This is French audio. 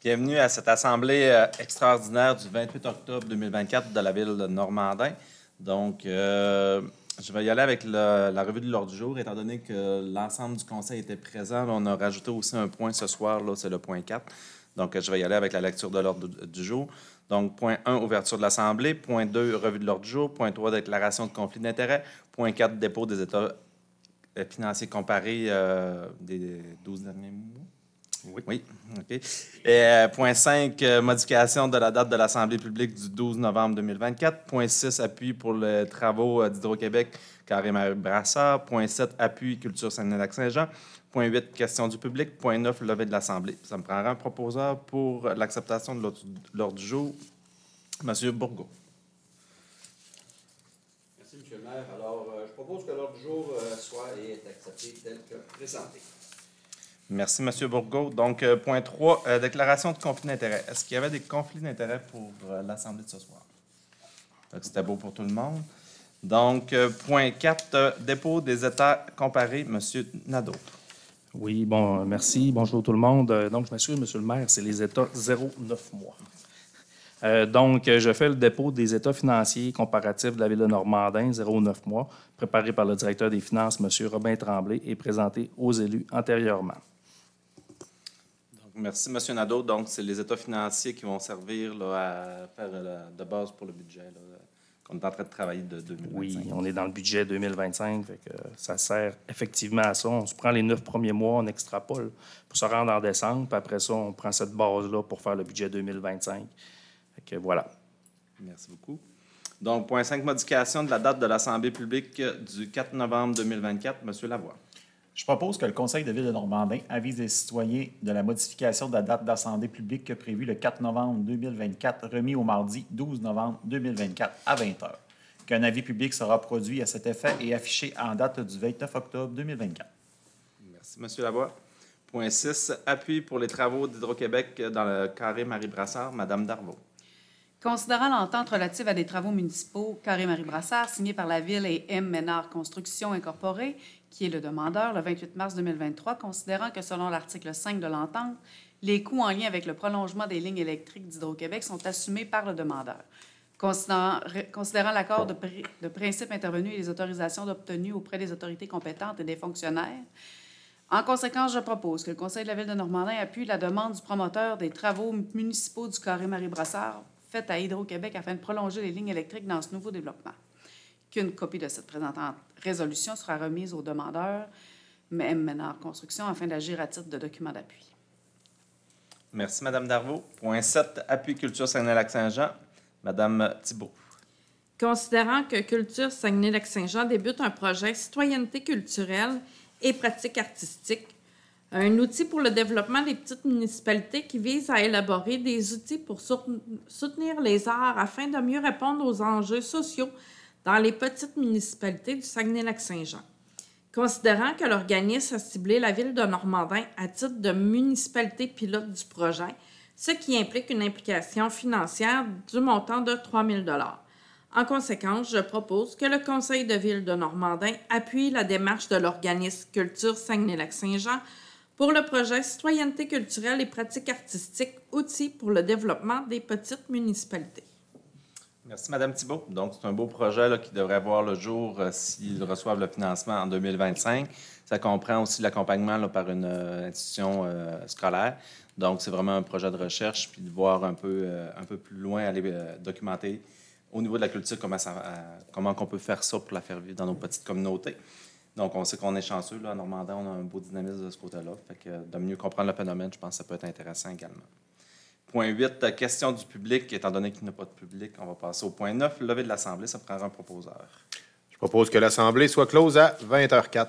Bienvenue à cette assemblée extraordinaire du 28 octobre 2024 de la ville de Normandin. Donc, je vais y aller avec la revue de l'ordre du jour, étant donné que l'ensemble du conseil était présent. Là, on a rajouté aussi un point ce soir, là, c'est le point 4. Donc, je vais y aller avec la lecture de l'ordre du jour. Donc, point 1, ouverture de l'Assemblée. Point 2, revue de l'ordre du jour. Point 3, déclaration de conflit d'intérêts. Point 4, dépôt des états financiers comparés des 12 derniers mois. Oui, OK. Et, point 5, modification de la date de l'Assemblée publique du 12 novembre 2024. Point 6, appui pour les travaux d'Hydro-Québec, Carré-Marie Brassard. Point 7, appui Culture Saguenay-Lac-Saint-Jean. Point 8, question du public. Point 9, levée de l'Assemblée. Ça me prendra un proposeur pour l'acceptation de l'ordre du jour. Monsieur Bourgault. Merci, M. le maire. Alors, je propose que l'ordre du jour soit et est accepté tel que présenté. Merci, M. Bourgault. Donc, point 3, déclaration de conflit d'intérêts. Est-ce qu'il y avait des conflits d'intérêts pour l'Assemblée de ce soir? C'était beau pour tout le monde. Donc, point 4, dépôt des états comparés. M. Nadeau. Oui, bon, merci. Bonjour tout le monde. Donc, je m'assure, M. le maire, c'est les états 0-9 mois. Donc, je fais le dépôt des états financiers comparatifs de la ville de Normandin, 0-9 mois, préparé par le directeur des finances, M. Robin Tremblay, et présenté aux élus antérieurement. Merci, M. Nadeau. Donc, c'est les états financiers qui vont servir là, à faire de base pour le budget qu'on est en train de travailler de 2025. Oui, on est dans le budget 2025, fait que ça sert effectivement à ça. On se prend les 9 premiers mois, on extrapole pour se rendre en décembre, puis après ça, on prend cette base-là pour faire le budget 2025. Fait que voilà. Merci beaucoup. Donc, point 5, modification de la date de l'Assemblée publique du 4 novembre 2024. M. Lavoie. Je propose que le Conseil de ville de Normandin avise les citoyens de la modification de la date d'Assemblée publique prévue le 4 novembre 2024, remis au mardi 12 novembre 2024 à 20h. Qu'un avis public sera produit à cet effet et affiché en date du 29 octobre 2024. Merci, M. Lavoie. Point 6, appui pour les travaux d'Hydro-Québec dans le Carré-Marie Brassard. Mme Darvaux. Considérant l'entente relative à des travaux municipaux Carré-Marie Brassard, signée par la Ville et M. Ménard Construction Incorporée, qui est le demandeur, le 28 mars 2023, considérant que selon l'article 5 de l'entente, les coûts en lien avec le prolongement des lignes électriques d'Hydro-Québec sont assumés par le demandeur. Considérant l'accord de principe intervenu et les autorisations obtenues auprès des autorités compétentes et des fonctionnaires, en conséquence, je propose que le Conseil de la Ville de Normandin appuie la demande du promoteur des travaux municipaux du Carré-Marie Brassard faite à Hydro-Québec afin de prolonger les lignes électriques dans ce nouveau développement. Qu'une copie de cette présentante résolution sera remise au demandeur, M. Ménard Construction, afin d'agir à titre de document d'appui. Merci, Mme Darvaux. Point 7, appui Culture Saguenay-Lac-Saint-Jean. Mme Thibault. Considérant que Culture Saguenay-Lac-Saint-Jean débute un projet citoyenneté culturelle et pratique artistique, un outil pour le développement des petites municipalités qui vise à élaborer des outils pour soutenir les arts afin de mieux répondre aux enjeux sociaux dans les petites municipalités du Saguenay-Lac-Saint-Jean. Considérant que l'organisme a ciblé la ville de Normandin à titre de municipalité pilote du projet, ce qui implique une implication financière du montant de 3 000 $. En conséquence, je propose que le Conseil de ville de Normandin appuie la démarche de l'organisme Culture Saguenay-Lac-Saint-Jean pour le projet Citoyenneté culturelle et pratique artistique, outils pour le développement des petites municipalités. Merci, Mme Thibault. Donc, c'est un beau projet là, qui devrait voir le jour s'ils reçoivent le financement en 2025. Ça comprend aussi l'accompagnement là, par une institution scolaire. Donc, c'est vraiment un projet de recherche, puis de voir un peu plus loin, aller documenter au niveau de la culture comment on peut faire ça pour la faire vivre dans nos petites communautés. Donc, on sait qu'on est chanceux. Là, à Normandin, on a un beau dynamisme de ce côté-là. Fait que de mieux comprendre le phénomène, je pense que ça peut être intéressant également. Point 8, question du public. Étant donné qu'il n'y a pas de public, on va passer au point 9, levée de l'Assemblée. Ça prendra un proposeur. Je propose que l'Assemblée soit close à 20h04.